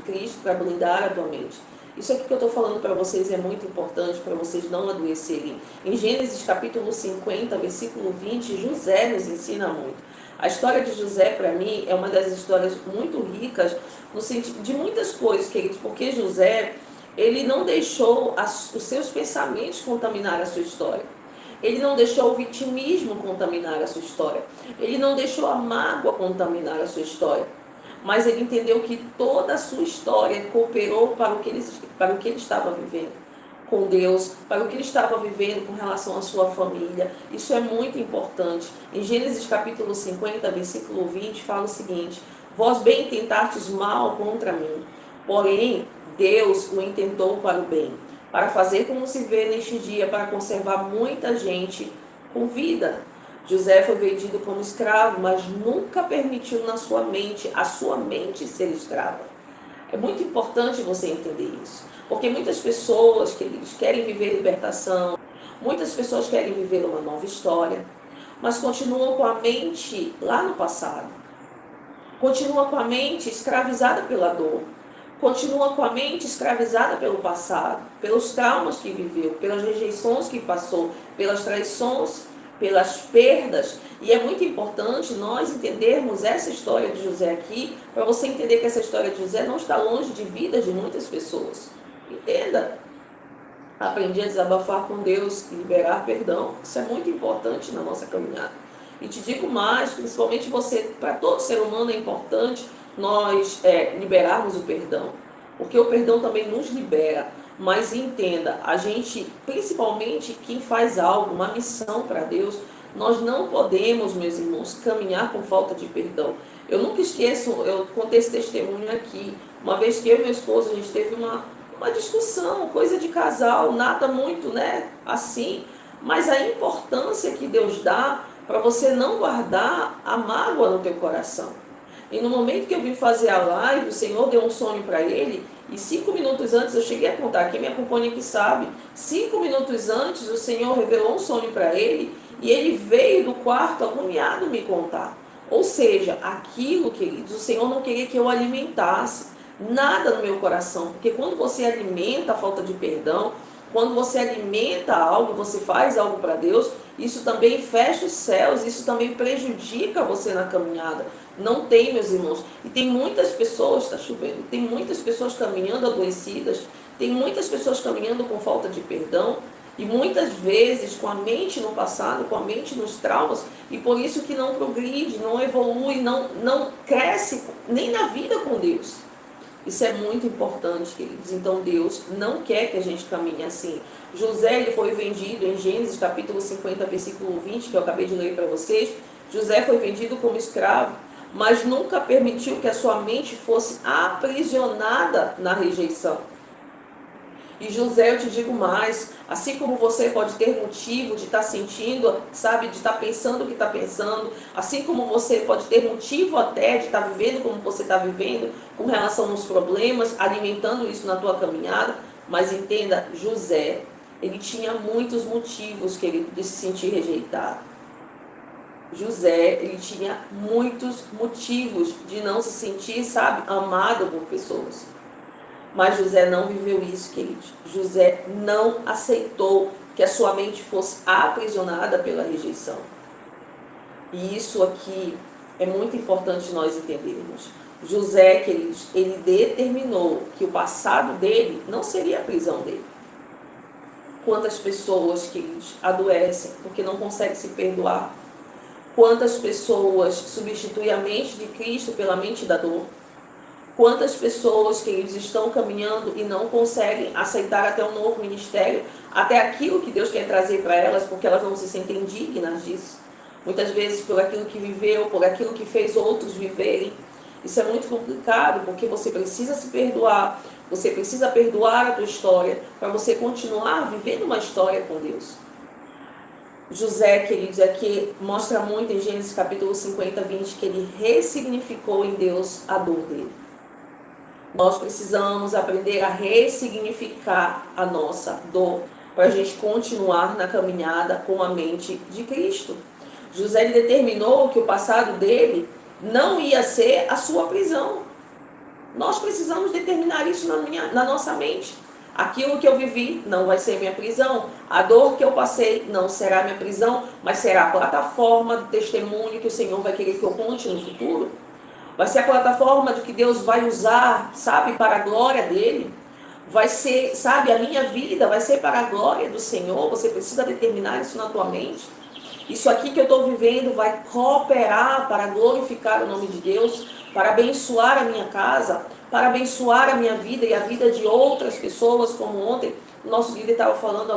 Cristo para blindar a tua mente. Isso aqui que eu estou falando para vocês é muito importante para vocês não adoecerem. Em Gênesis capítulo 50, versículo 20, José nos ensina muito. A história de José, para mim, é uma das histórias muito ricas, no sentido de muitas coisas, queridos, porque José, ele não deixou os seus pensamentos contaminar a sua história. Ele não deixou o vitimismo contaminar a sua história. Ele não deixou a mágoa contaminar a sua história. Mas ele entendeu que toda a sua história cooperou para o que ele estava vivendo com Deus, para o que ele estava vivendo com relação à sua família. Isso é muito importante. Em Gênesis capítulo 50, versículo 20, fala o seguinte: vós bem intentastes mal contra mim, porém Deus o intentou para o bem, para fazer como se vê neste dia, para conservar muita gente com vida. José foi vendido como escravo, mas nunca permitiu na sua mente, a sua mente ser escrava. É muito importante você entender isso, porque muitas pessoas querem viver libertação, muitas pessoas querem viver uma nova história, mas continuam com a mente lá no passado, continua com a mente escravizada pela dor, continua com a mente escravizada pelo passado, pelos traumas que viveu, pelas rejeições que passou, pelas traições, pelas perdas. E é muito importante nós entendermos essa história de José aqui, para você entender que essa história de José não está longe de vida de muitas pessoas. Entenda. Aprendi a desabafar com Deus e liberar perdão. Isso é muito importante na nossa caminhada. E te digo mais, principalmente você, para todo ser humano é importante nós liberarmos o perdão, porque o perdão também nos libera. Mas entenda, a gente, principalmente quem faz algo, uma missão para Deus, nós não podemos, meus irmãos, caminhar com falta de perdão. Eu nunca esqueço, eu contei esse testemunho aqui, uma vez que eu e meu esposo, a gente teve uma discussão, coisa de casal, nada muito, assim, mas a importância que Deus dá para você não guardar a mágoa no teu coração. E no momento que eu vim fazer a live, o Senhor deu um sonho para ele, e 5 minutos antes, eu cheguei a contar, quem me acompanha aqui sabe, 5 minutos antes o Senhor revelou um sonho para ele, e ele veio do quarto agoniado me contar. Ou seja, aquilo, queridos, o Senhor não queria que eu alimentasse nada no meu coração, porque quando você alimenta a falta de perdão, quando você alimenta algo, você faz algo para Deus, isso também fecha os céus, isso também prejudica você na caminhada. Não tem, meus irmãos. E tem muitas pessoas, está chovendo, tem muitas pessoas caminhando adoecidas, tem muitas pessoas caminhando com falta de perdão, e muitas vezes com a mente no passado, com a mente nos traumas, e por isso que não progride, não evolui, não cresce nem na vida com Deus. Isso é muito importante, queridos. Então Deus não quer que a gente caminhe assim. José, ele foi vendido em Gênesis capítulo 50, versículo 20, que eu acabei de ler para vocês. José foi vendido como escravo, mas nunca permitiu que a sua mente fosse aprisionada na rejeição. E José, eu te digo mais, assim como você pode ter motivo de estar sentindo, sabe, de estar pensando o que está pensando, assim como você pode ter motivo até de estar vivendo como você está vivendo, com relação aos problemas, alimentando isso na tua caminhada, mas entenda, José, ele tinha muitos motivos, querido, de se sentir rejeitado. José, ele tinha muitos motivos de não se sentir, sabe, amado por pessoas. Mas José não viveu isso, queridos. José não aceitou que a sua mente fosse aprisionada pela rejeição. E isso aqui é muito importante nós entendermos. José, queridos, ele determinou que o passado dele não seria a prisão dele. Quantas pessoas, queridos, adoecem porque não conseguem se perdoar? Quantas pessoas substituem a mente de Cristo pela mente da dor? Quantas pessoas, queridos, estão caminhando e não conseguem aceitar até um novo ministério, até aquilo que Deus quer trazer para elas, porque elas não se sentem dignas disso. Muitas vezes por aquilo que viveu, por aquilo que fez outros viverem. Isso é muito complicado, porque você precisa se perdoar, você precisa perdoar a tua história, para você continuar vivendo uma história com Deus. José, queridos, aqui mostra muito em Gênesis capítulo 50, 20, que ele ressignificou em Deus a dor dele. Nós precisamos aprender a ressignificar a nossa dor para a gente continuar na caminhada com a mente de Cristo. José ele determinou que o passado dele não ia ser a sua prisão. Nós precisamos determinar isso na nossa mente. Aquilo que eu vivi não vai ser minha prisão. A dor que eu passei não será minha prisão, mas será a plataforma de testemunho que o Senhor vai querer que eu conte no futuro. Vai ser a plataforma de que Deus vai usar, sabe, para a glória dele. Vai ser, sabe, a minha vida vai ser para a glória do Senhor. Você precisa determinar isso na tua mente. Isso aqui que eu estou vivendo vai cooperar para glorificar o nome de Deus, para abençoar a minha casa, para abençoar a minha vida e a vida de outras pessoas, como ontem o nosso líder estava falando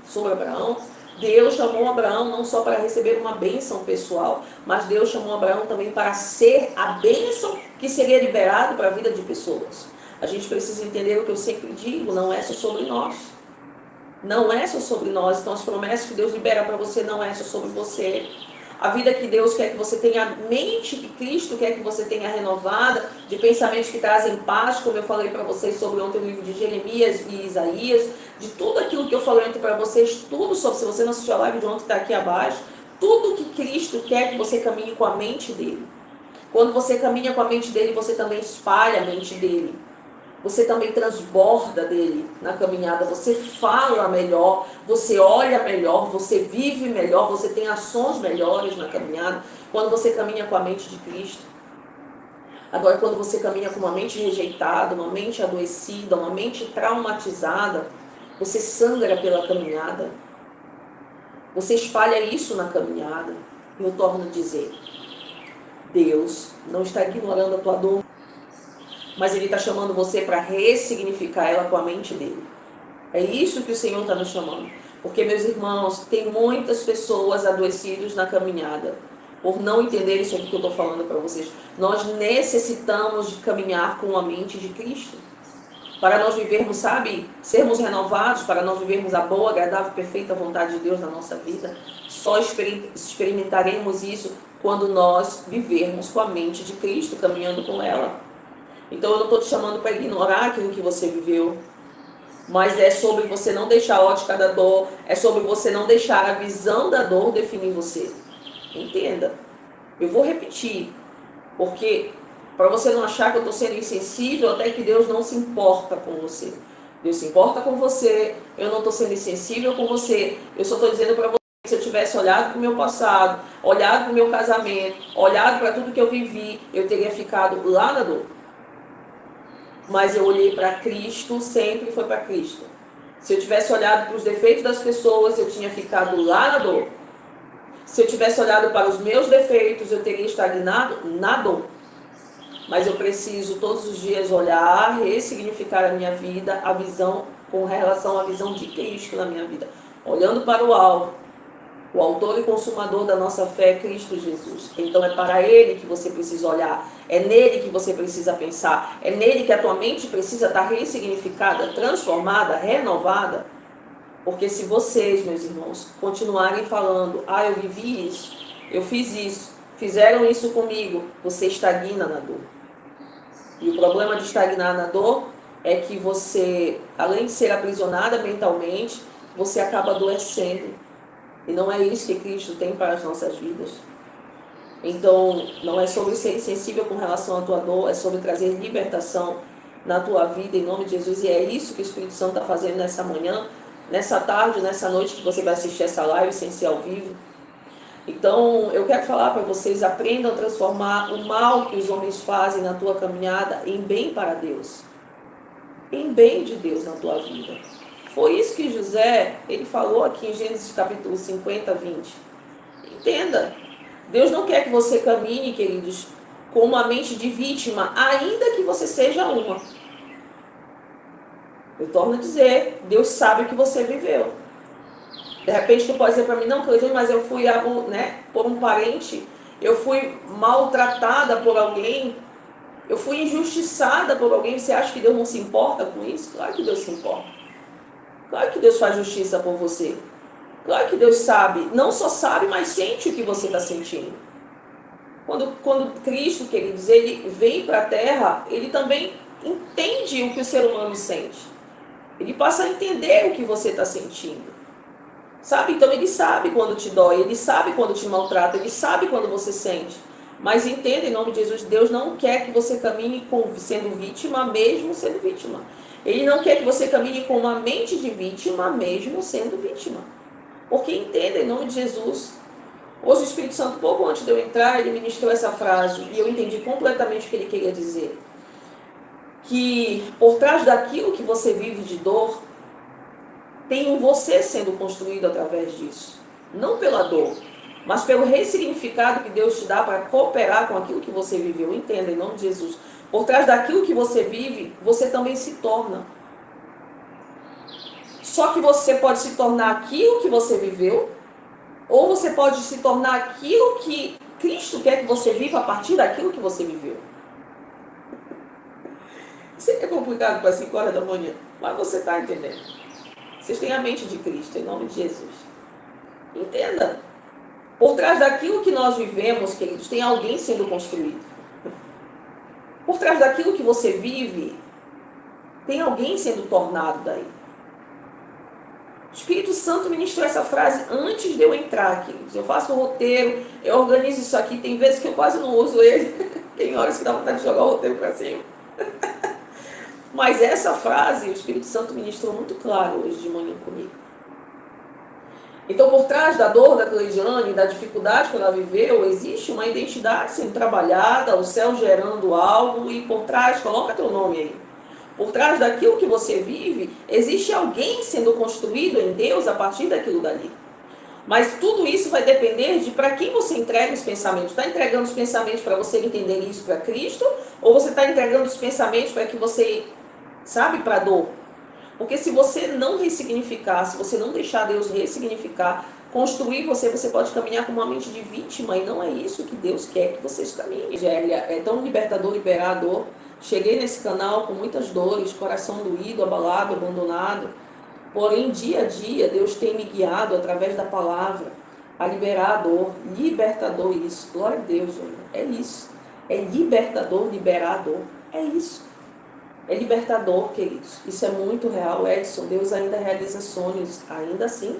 sobre Abraão. Deus chamou Abraão não só para receber uma bênção pessoal, mas Deus chamou Abraão também para ser a bênção que seria liberado para a vida de pessoas. A gente precisa entender o que eu sempre digo, não é só sobre nós. Não é só sobre nós. Então as promessas que Deus libera para você não é só sobre você. A vida que Deus quer que você tenha, a mente que Cristo quer que você tenha renovada, de pensamentos que trazem paz, como eu falei para vocês sobre ontem no livro de Jeremias e Isaías, de tudo aquilo que eu falei ontem para vocês, tudo sobre, se você não assistiu a live de ontem, está aqui abaixo, tudo que Cristo quer que você caminhe com a mente dele. Quando você caminha com a mente dele, você também espalha a mente dele. Você também transborda dele na caminhada, você fala melhor, você olha melhor, você vive melhor, você tem ações melhores na caminhada, quando você caminha com a mente de Cristo. Agora, quando você caminha com uma mente rejeitada, uma mente adoecida, uma mente traumatizada, você sangra pela caminhada, você espalha isso na caminhada. E eu torno a dizer, Deus não está ignorando a tua dor, mas Ele está chamando você para ressignificar ela com a mente dele. É isso que o Senhor está nos chamando. Porque, meus irmãos, tem muitas pessoas adoecidas na caminhada, por não entender isso aqui que eu estou falando para vocês. Nós necessitamos de caminhar com a mente de Cristo. Para nós vivermos, sabe, sermos renovados, para nós vivermos a boa, agradável e perfeita vontade de Deus na nossa vida. Só experimentaremos isso quando nós vivermos com a mente de Cristo, caminhando com ela. Então eu não estou te chamando para ignorar aquilo que você viveu, mas é sobre você não deixar a ótica da dor, é sobre você não deixar a visão da dor definir você. Entenda. Eu vou repetir, porque para você não achar que eu estou sendo insensível, até que Deus não se importa com você. Deus se importa com você, eu não estou sendo insensível com você, eu só estou dizendo para você que se eu tivesse olhado para o meu passado, olhado para o meu casamento, olhado para tudo que eu vivi, eu teria ficado lá na dor. Mas eu olhei para Cristo, sempre foi para Cristo. Se eu tivesse olhado para os defeitos das pessoas, eu tinha ficado lá na dor. Se eu tivesse olhado para os meus defeitos, eu teria estagnado na dor. Mas eu preciso todos os dias olhar, ressignificar a minha vida, a visão com relação à visão de Cristo na minha vida. Olhando para o alvo, o autor e consumador da nossa fé é Cristo Jesus. Então é para Ele que você precisa olhar, é nele que você precisa pensar, é nele que a tua mente precisa estar ressignificada, transformada, renovada. Porque se vocês, meus irmãos, continuarem falando, eu vivi isso, eu fiz isso, fizeram isso comigo, você estagna na dor. E o problema de estagnar na dor é que você, além de ser aprisionada mentalmente, você acaba adoecendo. E não é isso que Cristo tem para as nossas vidas. Então, não é sobre ser insensível com relação à tua dor, é sobre trazer libertação na tua vida, em nome de Jesus. E é isso que o Espírito Santo está fazendo nessa manhã, nessa tarde, nessa noite que você vai assistir essa live sem ser ao vivo. Então, eu quero falar para vocês, aprendam a transformar o mal que os homens fazem na tua caminhada em bem para Deus. Em bem de Deus na tua vida. Foi isso que José, ele falou aqui em Gênesis capítulo 50, 20. Entenda, Deus não quer que você caminhe, queridos, com uma mente de vítima, ainda que você seja uma. Eu torno a dizer, Deus sabe o que você viveu. De repente tu pode dizer para mim, não, Cleide, mas eu fui por um parente, eu fui maltratada por alguém, eu fui injustiçada por alguém. Você acha que Deus não se importa com isso? Claro que Deus se importa. Claro que Deus faz justiça por você. Claro que Deus sabe, não só sabe, mas sente o que você está sentindo. Quando Cristo, queridos, ele vem para a terra, ele também entende o que o ser humano sente. Ele passa a entender o que você está sentindo. Sabe? Então ele sabe quando te dói, ele sabe quando te maltrata, ele sabe quando você sente. Mas entenda, em nome de Jesus, Deus não quer que você caminhe sendo vítima, mesmo sendo vítima. Ele não quer que você caminhe com uma mente de vítima, mesmo sendo vítima. Porque entenda, em nome de Jesus, hoje o Espírito Santo, pouco antes de eu entrar, ele ministrou essa frase e eu entendi completamente o que ele queria dizer. Que por trás daquilo que você vive de dor, tem um você sendo construído através disso. Não pela dor, mas pelo ressignificado que Deus te dá para cooperar com aquilo que você viveu. Entenda, em nome de Jesus. Por trás daquilo que você vive, você também se torna. Só que você pode se tornar aquilo que você viveu, ou você pode se tornar aquilo que Cristo quer que você viva a partir daquilo que você viveu. Isso é complicado para 5 horas da manhã, mas você está entendendo. Vocês têm a mente de Cristo, em nome de Jesus. Entenda. Por trás daquilo que nós vivemos, queridos, tem alguém sendo construído. Por trás daquilo que você vive, tem alguém sendo tornado daí. O Espírito Santo ministrou essa frase antes de eu entrar, queridos. Eu faço o roteiro, eu organizo isso aqui. Tem vezes que eu quase não uso ele. Tem horas que dá vontade de jogar o roteiro para cima. Mas essa frase, o Espírito Santo ministrou muito claro hoje de manhã comigo. Então, por trás da dor da Cleidiane, da dificuldade que ela viveu, existe uma identidade sendo trabalhada, o céu gerando algo, e por trás, coloca teu nome aí, por trás daquilo que você vive, existe alguém sendo construído em Deus a partir daquilo dali. Mas tudo isso vai depender de para quem você entrega os pensamentos. Está entregando os pensamentos para você entender isso para Cristo? Ou você está entregando os pensamentos para que você, sabe, para a dor? Porque se você não ressignificar, se você não deixar Deus ressignificar, construir você, você pode caminhar com uma mente de vítima. E não é isso que Deus quer que vocês caminhem. Gélia, é tão libertador liberar a dor. Cheguei nesse canal com muitas dores, coração doído, abalado, abandonado. Porém, dia a dia, Deus tem me guiado através da palavra a liberar a dor. Libertador isso. Glória a Deus, gente. É isso. É libertador liberar a dor. É isso. É libertador, queridos. Isso é muito real, Edson. Deus ainda realiza sonhos. Ainda assim,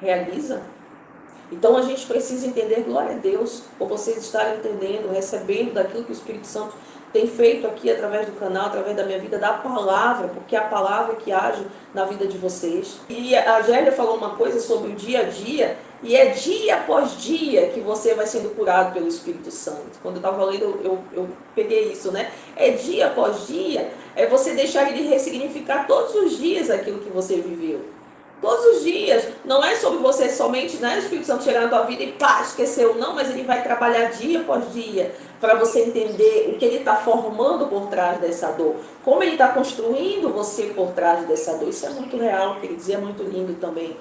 realiza. Então, a gente precisa entender, glória a Deus, por vocês estarem entendendo, recebendo daquilo que o Espírito Santo tem feito aqui através do canal, através da minha vida, da palavra, porque é a palavra que age na vida de vocês. E a Gélia falou uma coisa sobre o dia a dia, e é dia após dia que você vai sendo curado pelo Espírito Santo. Quando eu estava lendo, eu peguei isso, né? É dia após dia, é você deixar ele ressignificar todos os dias aquilo que você viveu. Todos os dias, não é sobre você somente, né, o Espírito Santo chegar na tua vida e pá, esqueceu, não, mas ele vai trabalhar dia após dia para você entender o que ele está formando por trás dessa dor, como ele está construindo você por trás dessa dor. Isso é muito real, queridos, e é muito lindo também.